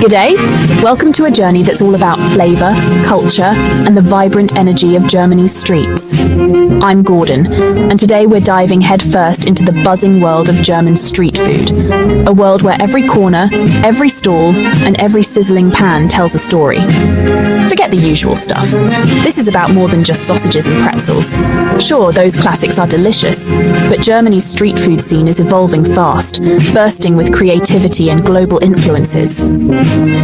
G'day! Welcome to a journey that's all about flavour, culture, and the vibrant energy of Germany's streets. I'm Gordon, and today we're diving headfirst into the buzzing world of German street food. A world where every corner, every stall, and every sizzling pan tells a story. Forget the usual stuff. This is about more than just sausages and pretzels. Sure, those classics are delicious, but Germany's street food scene is evolving fast, bursting with creativity and global influences.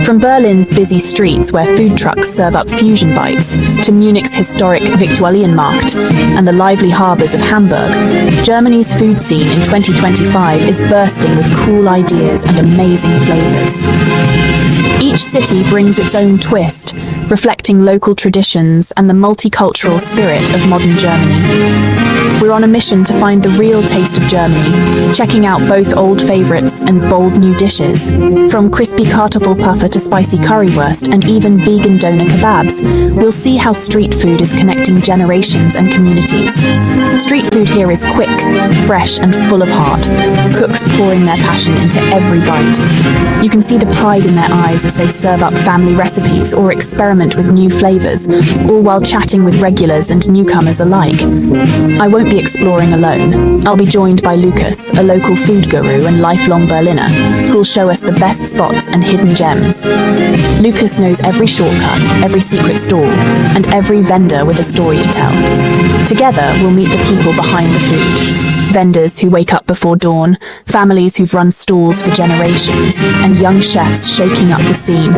From Berlin's busy streets where food trucks serve up fusion bites, to Munich's historic Viktualienmarkt and the lively harbours of Hamburg, Germany's food scene in 2025 is bursting with cool ideas and amazing flavours. Each city brings its own twist, reflecting local traditions and the multicultural spirit of modern Germany. We're on a mission to find the real taste of Germany, checking out both old favourites and bold new dishes. From crispy Kartoffelpuffer to spicy currywurst and even vegan doner kebabs, we'll see how street food is connecting generations and communities. Street food here is quick, fresh and full of heart, cooks pouring their passion into every bite. You can see the pride in their eyes as they serve up family recipes or experiment with new flavours, all while chatting with regulars and newcomers alike. I won't be exploring alone. I'll be joined by Lucas, a local food guru and lifelong Berliner, who'll show us the best spots and hidden gems. Lucas knows every shortcut, every secret stall, and every vendor with a story to tell. Together, we'll meet the people behind the food. Vendors who wake up before dawn, families who've run stalls for generations, and young chefs shaking up the scene.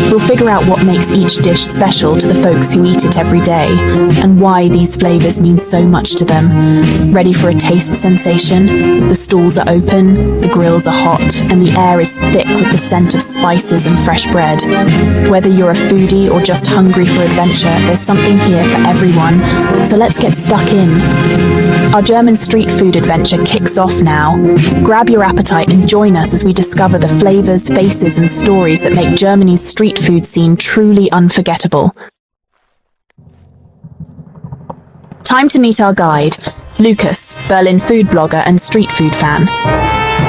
We'll figure out what makes each dish special to the folks who eat it every day, and why these flavours mean so much to them. Ready for a taste sensation? The stalls are open, the grills are hot, and the air is thick with the scent of spices and fresh bread. Whether you're a foodie or just hungry for adventure, there's something here for everyone, so let's get stuck in. Our German street food adventure kicks off now. Grab your appetite and join us as we discover the flavours, faces and stories that make Germany's street food scene truly unforgettable. Time to meet our guide, Lucas, Berlin food blogger and street food fan.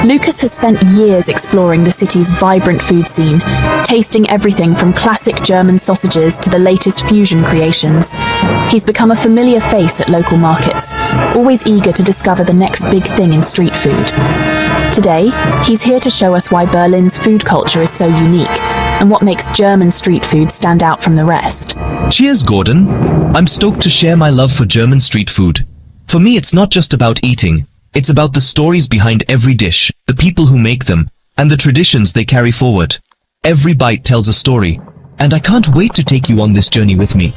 Lucas has spent years exploring the city's vibrant food scene, tasting everything from classic German sausages to the latest fusion creations. He's become a familiar face at local markets, always eager to discover the next big thing in street food. Today, he's here to show us why Berlin's food culture is so unique and what makes German street food stand out from the rest. Cheers, Gordon. I'm stoked to share my love for German street food. For me, it's not just about eating. It's about the stories behind every dish, the people who make them, and the traditions they carry forward. Every bite tells a story, and I can't wait to take you on this journey with me.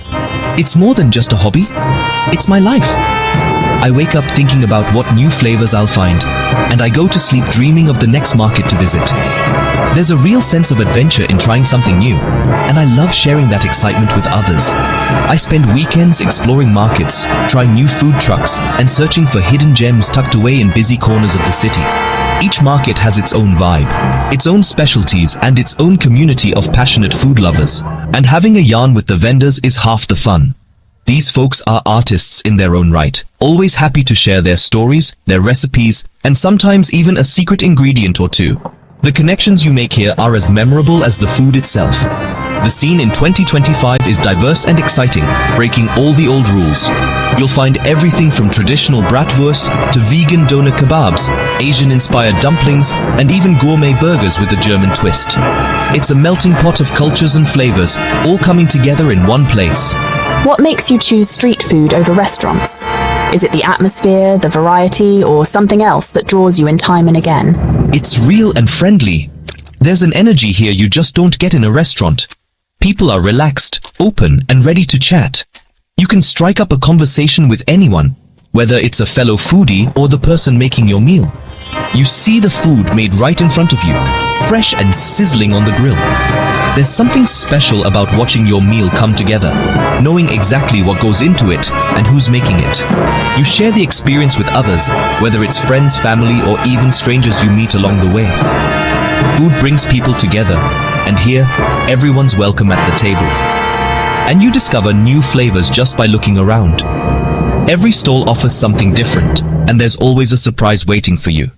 It's more than just a hobby. It's my life. I wake up thinking about what new flavors I'll find, and I go to sleep dreaming of the next market to visit. There's a real sense of adventure in trying something new, and I love sharing that excitement with others. I spend weekends exploring markets, trying new food trucks, and searching for hidden gems tucked away in busy corners of the city. Each market has its own vibe, its own specialties, and its own community of passionate food lovers. And having a yarn with the vendors is half the fun. These folks are artists in their own right, always happy to share their stories, their recipes, and sometimes even a secret ingredient or two. The connections you make here are as memorable as the food itself. The scene in 2025 is diverse and exciting, breaking all the old rules. You'll find everything from traditional bratwurst to vegan doner kebabs, Asian-inspired dumplings, and even gourmet burgers with a German twist. It's a melting pot of cultures and flavors, all coming together in one place. What makes you choose street food over restaurants? Is it the atmosphere, the variety, or something else that draws you in time and again? It's real and friendly. There's an energy here you just don't get in a restaurant. People are relaxed, open, and ready to chat. You can strike up a conversation with anyone, whether it's a fellow foodie or the person making your meal. You see the food made right in front of you, fresh and sizzling on the grill. There's something special about watching your meal come together, knowing exactly what goes into it and who's making it. You share the experience with others, whether it's friends, family, or even strangers you meet along the way. Food brings people together, and here, everyone's welcome at the table. And you discover new flavors just by looking around. Every stall offers something different, and there's always a surprise waiting for you.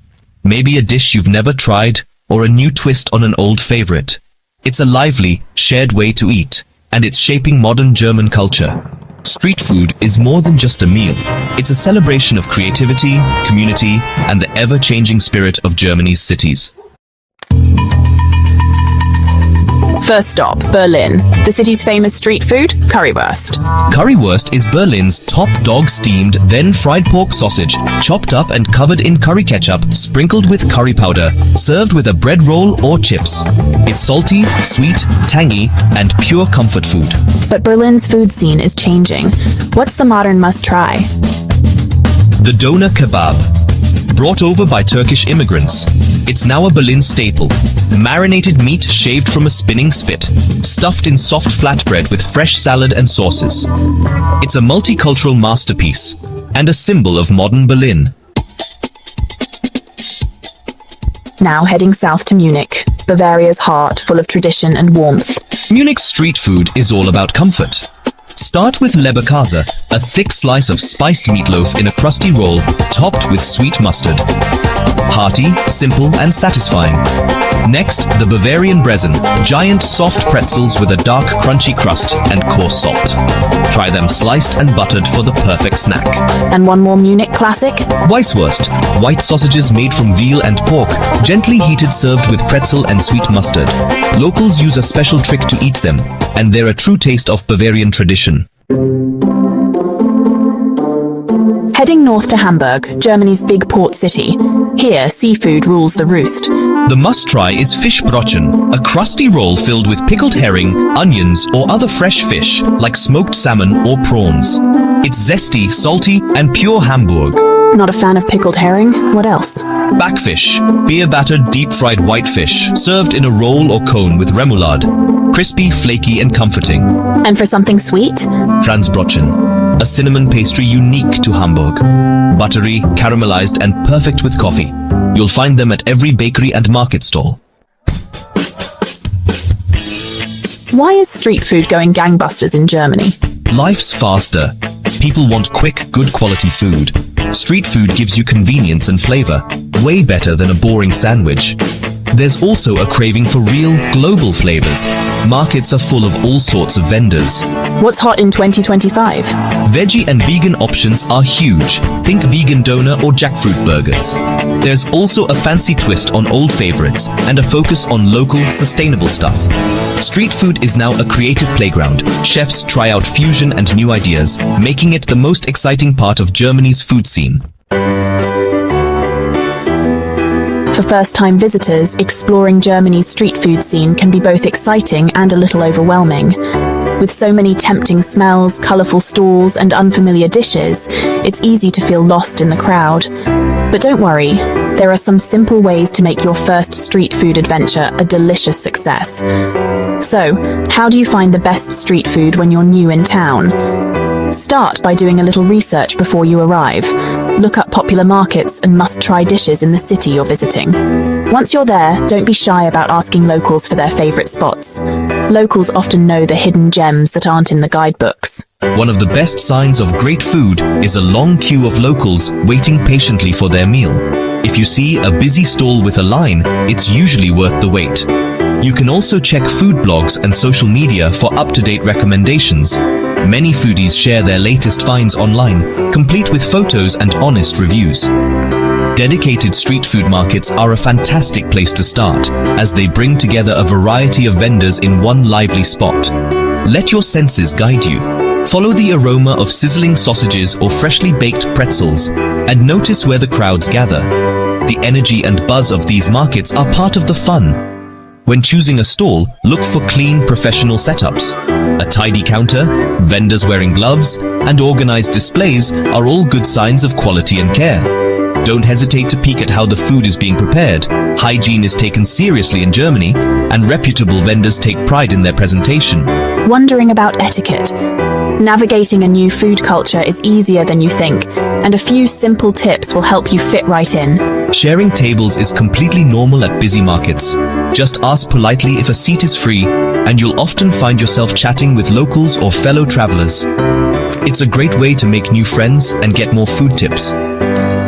Maybe a dish you've never tried, or a new twist on an old favorite. It's a lively, shared way to eat, and it's shaping modern German culture. Street food is more than just a meal. It's a celebration of creativity, community, and the ever-changing spirit of Germany's cities. First stop, Berlin. The city's famous street food, currywurst. Currywurst is Berlin's top dog steamed, then fried pork sausage, chopped up and covered in curry ketchup, sprinkled with curry powder, served with a bread roll or chips. It's salty, sweet, tangy, and pure comfort food. But Berlin's food scene is changing. What's the modern must-try? The doner kebab. Brought over by Turkish immigrants, it's now a Berlin staple. Marinated meat shaved from a spinning spit, stuffed in soft flatbread with fresh salad and sauces. It's a multicultural masterpiece and a symbol of modern Berlin. Now heading south to Munich, Bavaria's heart full of tradition and warmth. Munich's street food is all about comfort. Start with Leberkäse, a thick slice of spiced meatloaf in a crusty roll, topped with sweet mustard. Hearty, simple, and satisfying. Next, the Bavarian Brezen, giant soft pretzels with a dark, crunchy crust and coarse salt. Try them sliced and buttered for the perfect snack. And one more Munich classic? Weisswurst, white sausages made from veal and pork, gently heated, served with pretzel and sweet mustard. Locals use a special trick to eat them, and they're a true taste of Bavarian tradition. Heading north to Hamburg, Germany's big port city. Here, seafood rules the roost. The must-try is Fischbrötchen, a crusty roll filled with pickled herring, onions, or other fresh fish, like smoked salmon or prawns. It's zesty, salty, and pure Hamburg. Not a fan of pickled herring? What else? Backfish, beer-battered, deep-fried whitefish, served in a roll or cone with remoulade. Crispy, flaky, and comforting. And for something sweet? Franzbrötchen, a cinnamon pastry unique to Hamburg. Buttery, caramelized, and perfect with coffee. You'll find them at every bakery and market stall. Why is street food going gangbusters in Germany? Life's faster. People want quick, good quality food. Street food gives you convenience and flavor, way better than a boring sandwich. There's also a craving for real, global flavors. Markets are full of all sorts of vendors. What's hot in 2025? Veggie and vegan options are huge. Think vegan doner or jackfruit burgers. There's also a fancy twist on old favorites and a focus on local, sustainable stuff. Street food is now a creative playground. Chefs try out fusion and new ideas, making it the most exciting part of Germany's food scene. For first-time visitors, exploring Germany's street food scene can be both exciting and a little overwhelming. With so many tempting smells, colourful stalls, and unfamiliar dishes, it's easy to feel lost in the crowd. But don't worry, there are some simple ways to make your first street food adventure a delicious success. So, how do you find the best street food when you're new in town? Start by doing a little research before you arrive. Look up popular markets and must-try dishes in the city you're visiting. Once you're there, don't be shy about asking locals for their favourite spots. Locals often know the hidden gems that aren't in the guidebooks. One of the best signs of great food is a long queue of locals waiting patiently for their meal. If you see a busy stall with a line, it's usually worth the wait. You can also check food blogs and social media for up-to-date recommendations. Many foodies share their latest finds online, complete with photos and honest reviews. Dedicated street food markets are a fantastic place to start, as they bring together a variety of vendors in one lively spot. Let your senses guide you. Follow the aroma of sizzling sausages or freshly baked pretzels, and notice where the crowds gather. The energy and buzz of these markets are part of the fun. When choosing a stall, look for clean, professional setups. A tidy counter, vendors wearing gloves, and organized displays are all good signs of quality and care. Don't hesitate to peek at how the food is being prepared. Hygiene is taken seriously in Germany, and reputable vendors take pride in their presentation. Wondering about etiquette? Navigating a new food culture is easier than you think, and a few simple tips will help you fit right in. Sharing tables is completely normal at busy markets. Just ask politely if a seat is free, and you'll often find yourself chatting with locals or fellow travelers. It's a great way to make new friends and get more food tips.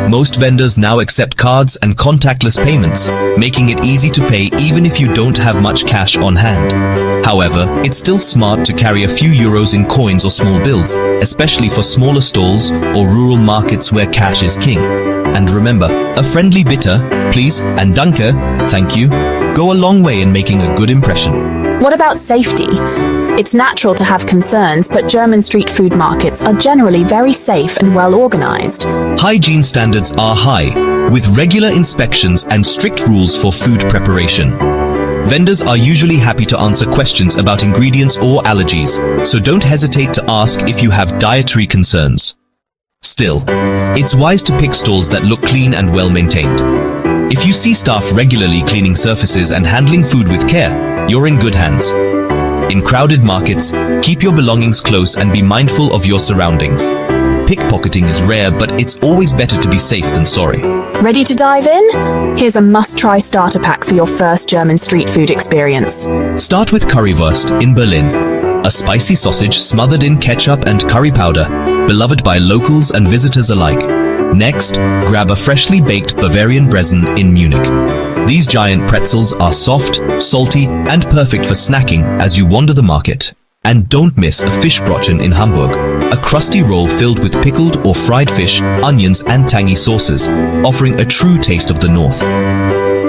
Most vendors now accept cards and contactless payments, making it easy to pay even if you don't have much cash on hand. However, it's still smart to carry a few euros in coins or small bills, especially for smaller stalls or rural markets where cash is king. And remember, a friendly bitter, please, and danke, thank you, go a long way in making a good impression. What about safety? It's natural to have concerns, but German street food markets are generally very safe and well organized. Hygiene standards are high, with regular inspections and strict rules for food preparation. Vendors are usually happy to answer questions about ingredients or allergies, so don't hesitate to ask if you have dietary concerns. Still, it's wise to pick stalls that look clean and well maintained. If you see staff regularly cleaning surfaces and handling food with care, you're in good hands. In crowded markets, keep your belongings close and be mindful of your surroundings. Pickpocketing is rare, but it's always better to be safe than sorry. Ready to dive in? Here's a must-try starter pack for your first German street food experience. Start with currywurst in Berlin, a spicy sausage smothered in ketchup and curry powder, beloved by locals and visitors alike. Next, grab a freshly baked Bavarian Brezen in Munich. These giant pretzels are soft, salty, and perfect for snacking as you wander the market. And don't miss a Fischbrötchen in Hamburg, a crusty roll filled with pickled or fried fish, onions, and tangy sauces, offering a true taste of the north.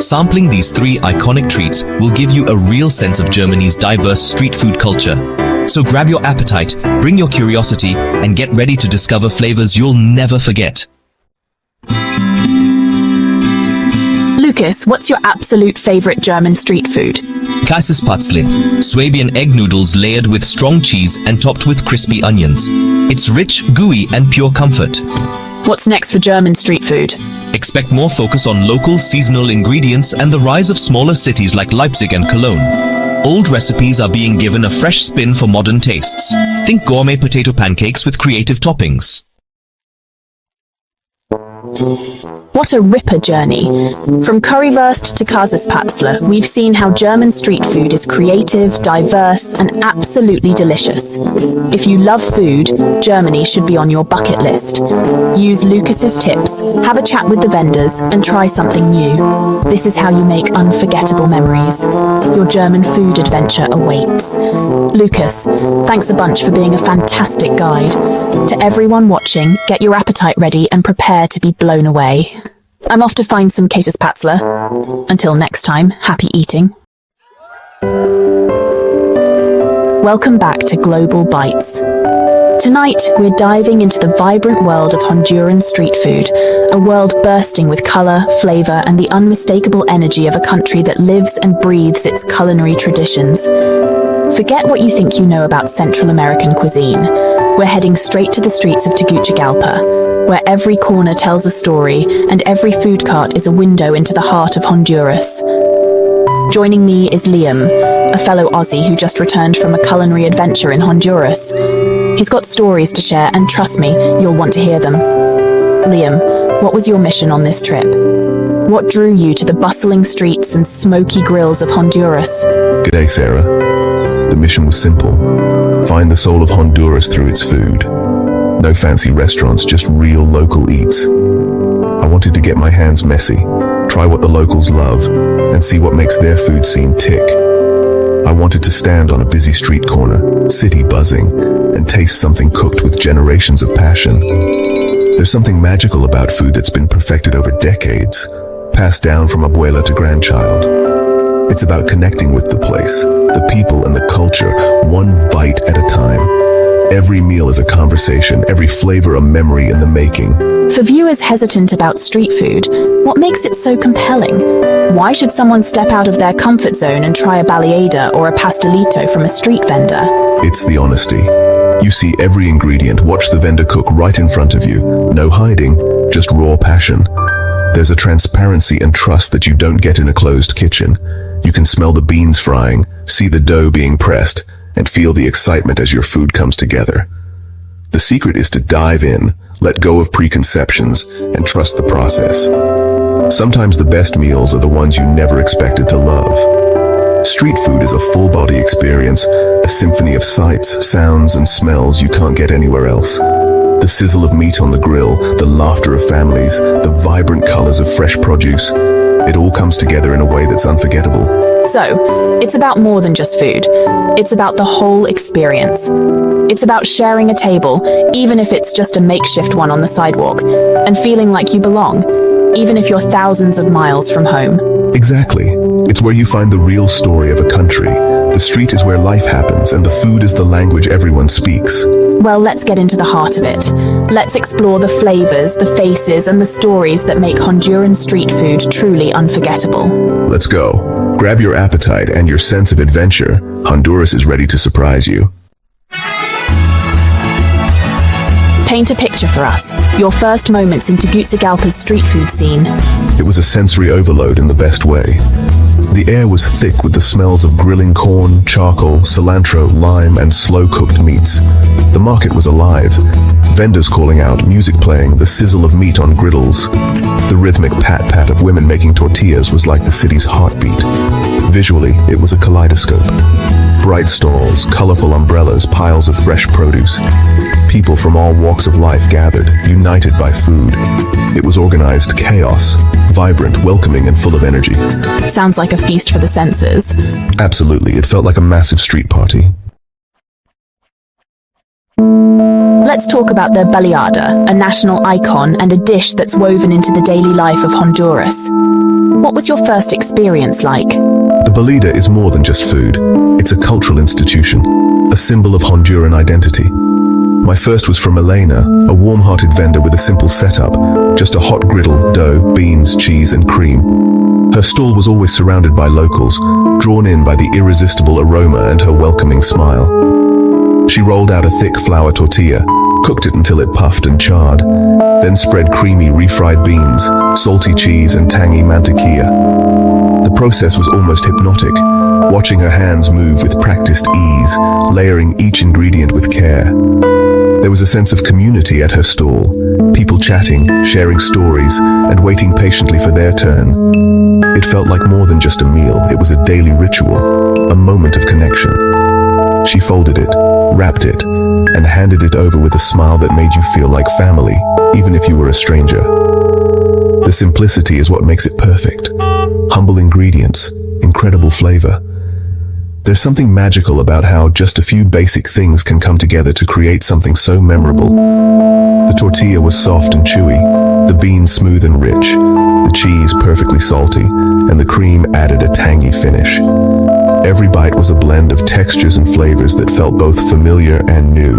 Sampling these three iconic treats will give you a real sense of Germany's diverse street food culture. So grab your appetite, bring your curiosity, and get ready to discover flavors you'll never forget. Lucas, what's your absolute favorite German street food? Käsespätzle, Swabian egg noodles layered with strong cheese and topped with crispy onions. It's rich, gooey, and pure comfort. What's next for German street food? Expect more focus on local, seasonal ingredients and the rise of smaller cities like Leipzig and Cologne. Old recipes are being given a fresh spin for modern tastes. Think gourmet potato pancakes with creative toppings. What a ripper journey! From currywurst to Käsespätzle, we've seen how German street food is creative, diverse, and absolutely delicious. If you love food, Germany should be on your bucket list. Use Lucas's tips, have a chat with the vendors, and try something new. This is how you make unforgettable memories. Your German food adventure awaits. Lucas, thanks a bunch for being a fantastic guide. To everyone watching, get your appetite ready and prepare to be blown away. I'm off to find some Käsespätzle. Until next time, happy eating. Welcome back to Global Bites. Tonight, we're diving into the vibrant world of Honduran street food, a world bursting with color, flavor, and the unmistakable energy of a country that lives and breathes its culinary traditions. Forget what you think you know about Central American cuisine. We're heading straight to the streets of Tegucigalpa, where every corner tells a story and every food cart is a window into the heart of Honduras. Joining me is Liam, a fellow Aussie who just returned from a culinary adventure in Honduras. He's got stories to share, and trust me, you'll want to hear them. Liam, what was your mission on this trip? What drew you to the bustling streets and smoky grills of Honduras? G'day, Sarah. The mission was simple. Find the soul of Honduras through its food. No fancy restaurants, just real local eats. I wanted to get my hands messy, try what the locals love, and see what makes their food scene tick. I wanted to stand on a busy street corner, city buzzing, and taste something cooked with generations of passion. There's something magical about food that's been perfected over decades, passed down from abuela to grandchild. It's about connecting with the place, the people, and the culture, one bite at a time. Every meal is a conversation, every flavor a memory in the making. For viewers hesitant about street food, what makes it so compelling? Why should someone step out of their comfort zone and try a baleada or a pastelito from a street vendor? It's the honesty. You see every ingredient, watch the vendor cook right in front of you. No hiding, just raw passion. There's a transparency and trust that you don't get in a closed kitchen. You can smell the beans frying, see the dough being pressed, and feel the excitement as your food comes together. The secret is to dive in, let go of preconceptions, and trust the process. Sometimes the best meals are the ones you never expected to love. Street food is a full-body experience, a symphony of sights, sounds, and smells you can't get anywhere else. The sizzle of meat on the grill, the laughter of families, the vibrant colors of fresh produce. It all comes together in a way that's unforgettable. So, it's about more than just food. It's about the whole experience. It's about sharing a table, even if it's just a makeshift one on the sidewalk, and feeling like you belong, even if you're thousands of miles from home. Exactly. It's where you find the real story of a country. The street is where life happens, and the food is the language everyone speaks. Well, let's get into the heart of it. Let's explore the flavors, the faces, and the stories that make Honduran street food truly unforgettable. Let's go. Grab your appetite and your sense of adventure. Honduras is ready to surprise you. Paint a picture for us. Your first moments in Tegucigalpa's street food scene. It was a sensory overload in the best way. The air was thick with the smells of grilling corn, charcoal, cilantro, lime, and slow-cooked meats. The market was alive. Vendors calling out, music playing, the sizzle of meat on griddles. The rhythmic pat-pat of women making tortillas was like the city's heartbeat. Visually, it was a kaleidoscope. Bright stalls, colorful umbrellas, piles of fresh produce. People from all walks of life gathered, united by food. It was organized chaos, vibrant, welcoming, and full of energy. Sounds like a feast for the senses. Absolutely, it felt like a massive street party. Let's talk about the baleada, a national icon and a dish that's woven into the daily life of Honduras. What was your first experience like? The baleada is more than just food. It's a cultural institution, a symbol of Honduran identity. My first was from Elena, a warm-hearted vendor with a simple setup, just a hot griddle, dough, beans, cheese, and cream. Her stall was always surrounded by locals, drawn in by the irresistible aroma and her welcoming smile. She rolled out a thick flour tortilla, cooked it until it puffed and charred, then spread creamy refried beans, salty cheese, and tangy mantequilla. The process was almost hypnotic, watching her hands move with practiced ease, layering each ingredient with care. There was a sense of community at her stall, people chatting, sharing stories, and waiting patiently for their turn. It felt like more than just a meal, it was a daily ritual, a moment of connection. She folded it, wrapped it, and handed it over with a smile that made you feel like family, even if you were a stranger. The simplicity is what makes it perfect. Humble ingredients, incredible flavor. There's something magical about how just a few basic things can come together to create something so memorable. The tortilla was soft and chewy, the beans smooth and rich, the cheese perfectly salty, and the cream added a tangy finish. Every bite was a blend of textures and flavors that felt both familiar and new.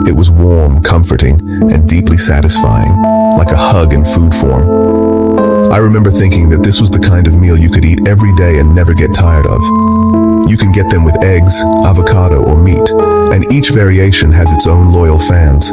It was warm, comforting, and deeply satisfying, like a hug in food form. I remember thinking that this was the kind of meal you could eat every day and never get tired of. You can get them with eggs, avocado, or meat, and each variation has its own loyal fans.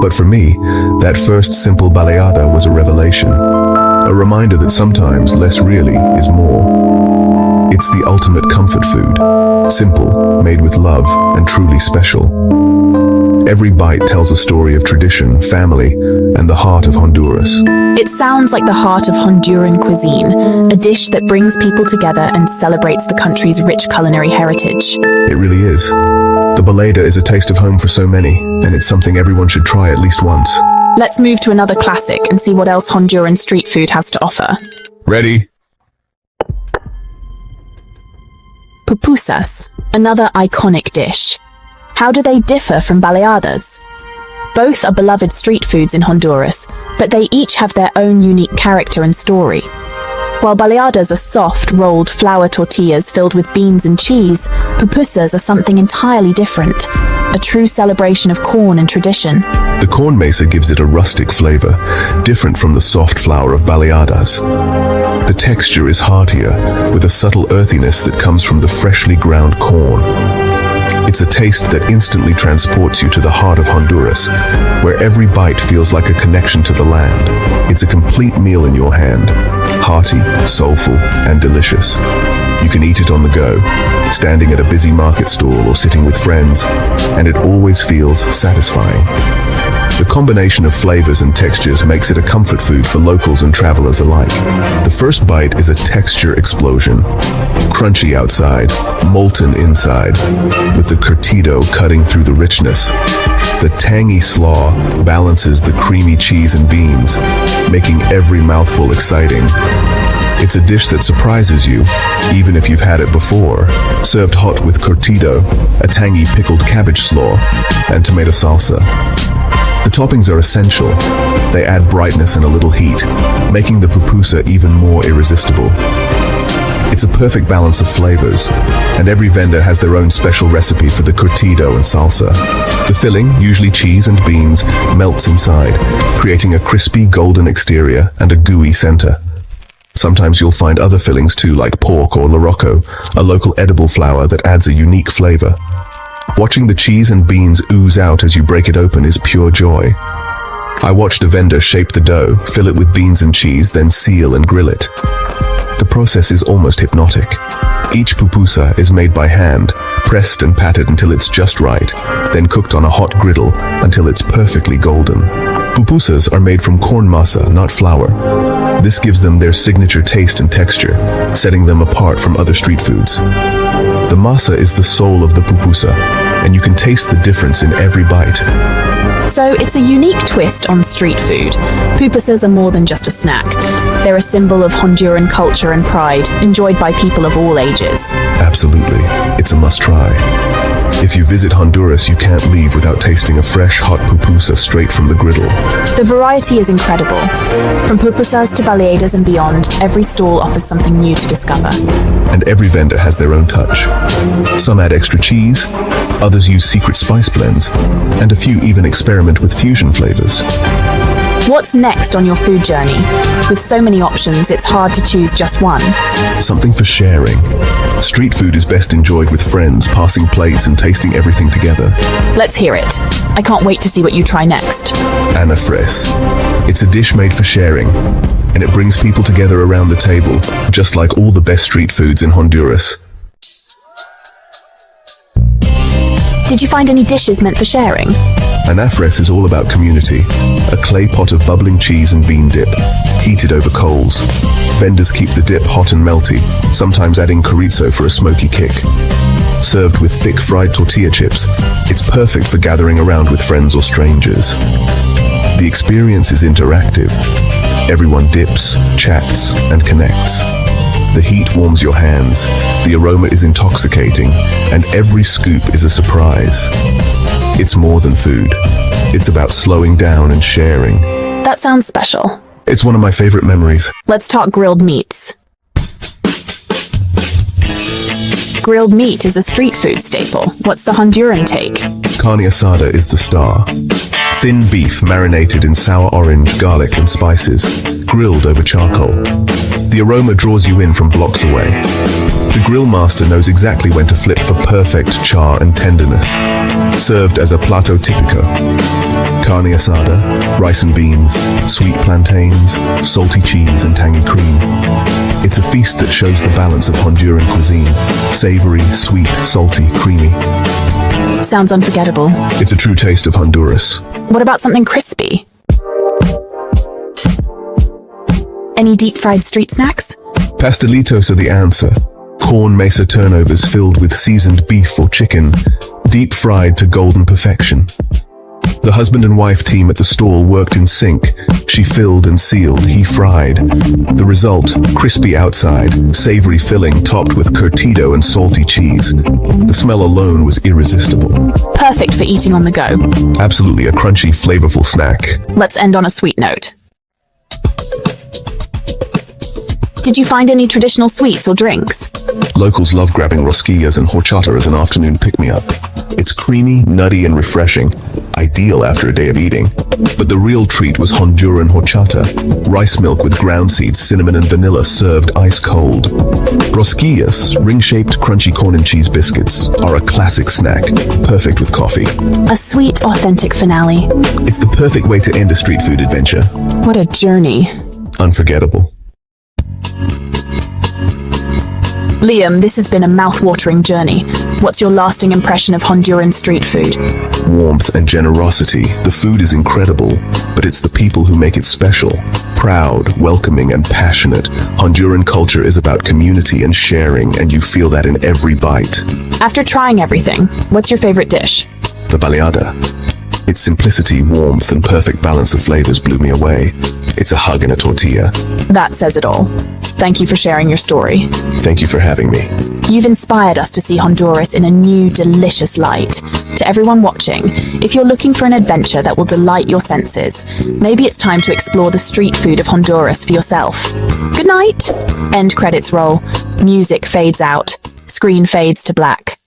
But for me, that first simple baleada was a revelation, a reminder that sometimes less really is more. It's the ultimate comfort food, simple, made with love, and truly special. Every bite tells a story of tradition, family, and the heart of Honduras. It sounds like the heart of Honduran cuisine, a dish that brings people together and celebrates the country's rich culinary heritage. It really is. The baleada is a taste of home for so many, and it's something everyone should try at least once. Let's move to another classic and see what else Honduran street food has to offer. Ready? Pupusas, another iconic dish. How do they differ from baleadas? Both are beloved street foods in Honduras, but they each have their own unique character and story. While baleadas are soft, rolled flour tortillas filled with beans and cheese, pupusas are something entirely different, a true celebration of corn and tradition. The corn mesa gives it a rustic flavor, different from the soft flour of baleadas. The texture is heartier, with a subtle earthiness that comes from the freshly ground corn. It's a taste that instantly transports you to the heart of Honduras, where every bite feels like a connection to the land. It's a complete meal in your hand, hearty, soulful, and delicious. You can eat it on the go, standing at a busy market stall or sitting with friends, and it always feels satisfying. The combination of flavors and textures makes it a comfort food for locals and travelers alike. The first bite is a texture explosion. Crunchy outside, molten inside, with the curtido cutting through the richness. The tangy slaw balances the creamy cheese and beans, making every mouthful exciting. It's a dish that surprises you, even if you've had it before. Served hot with curtido, a tangy pickled cabbage slaw, and tomato salsa. The toppings are essential. They add brightness and a little heat, making the pupusa even more irresistible. It's a perfect balance of flavors, and every vendor has their own special recipe for the curtido and salsa. The filling, usually cheese and beans, melts inside, creating a crispy golden exterior and a gooey center. Sometimes you'll find other fillings too, like pork or lorocco, a local edible flour that adds a unique flavor. Watching the cheese and beans ooze out as you break it open is pure joy. I watched a vendor shape the dough, fill it with beans and cheese, then seal and grill it. The process is almost hypnotic. Each pupusa is made by hand, pressed and patted until it's just right, then cooked on a hot griddle until it's perfectly golden. Pupusas are made from corn masa, not flour. This gives them their signature taste and texture, setting them apart from other street foods. The masa is the soul of the pupusa, and you can taste the difference in every bite. So it's a unique twist on street food. Pupusas are more than just a snack. They're a symbol of Honduran culture and pride, enjoyed by people of all ages. Absolutely. It's a must-try. If you visit Honduras, you can't leave without tasting a fresh, hot pupusa straight from the griddle. The variety is incredible. From pupusas to baleadas and beyond, every stall offers something new to discover. And every vendor has their own touch. Some add extra cheese, others use secret spice blends, and a few even experiment with fusion flavors. What's next on your food journey? With so many options, it's hard to choose just one. Something for sharing. Street food is best enjoyed with friends, passing plates and tasting everything together. Let's hear it. I can't wait to see what you try next. Anafres. It's a dish made for sharing, and it brings people together around the table, just like all the best street foods in Honduras. Did you find any dishes meant for sharing? Anafres is all about community. A clay pot of bubbling cheese and bean dip, heated over coals. Vendors keep the dip hot and melty, sometimes adding chorizo for a smoky kick. Served with thick fried tortilla chips, it's perfect for gathering around with friends or strangers. The experience is interactive. Everyone dips, chats, and connects. The heat warms your hands, the aroma is intoxicating, and every scoop is a surprise. It's more than food. It's about slowing down and sharing. That sounds special. It's one of my favorite memories. Let's talk grilled meats. Grilled meat is a street food staple. What's the Honduran take? Carne asada is the star. Thin beef marinated in sour orange, garlic, and spices, grilled over charcoal. The aroma draws you in from blocks away. The grill master knows exactly when to flip for perfect char and tenderness. Served as a plato típico. Carne asada, rice and beans, sweet plantains, salty cheese, and tangy cream. It's a feast that shows the balance of Honduran cuisine. Savory, sweet, salty, creamy. Sounds unforgettable. It's a true taste of Honduras. What about something crispy? Any deep-fried street snacks? Pastelitos are the answer. Corn mesa turnovers filled with seasoned beef or chicken, deep-fried to golden perfection. The husband and wife team at the stall worked in sync. She filled and sealed, he fried. The result, crispy outside, savory filling topped with curtido and salty cheese. The smell alone was irresistible. Perfect for eating on the go. Absolutely a crunchy, flavorful snack. Let's end on a sweet note. Did you find any traditional sweets or drinks? Locals love grabbing rosquillas and horchata as an afternoon pick-me-up. It's creamy, nutty, and refreshing, ideal after a day of eating. But the real treat was Honduran horchata, rice milk with ground seeds, cinnamon, and vanilla served ice-cold. Rosquillas, ring-shaped, crunchy corn and cheese biscuits, are a classic snack, perfect with coffee. A sweet, authentic finale. It's the perfect way to end a street food adventure. What a journey. Unforgettable. Liam, this has been a mouth-watering journey. What's your lasting impression of Honduran street food? Warmth and generosity. The food is incredible, but it's the people who make it special. Proud, welcoming, and passionate. Honduran culture is about community and sharing, and you feel that in every bite. After trying everything, what's your favorite dish? The baleada. Its simplicity, warmth, and perfect balance of flavors blew me away. It's a hug in a tortilla. That says it all. Thank you for sharing your story. Thank you for having me. You've inspired us to see Honduras in a new, delicious light. To everyone watching, if you're looking for an adventure that will delight your senses, maybe it's time to explore the street food of Honduras for yourself. Good night! End credits roll. Music fades out. Screen fades to black.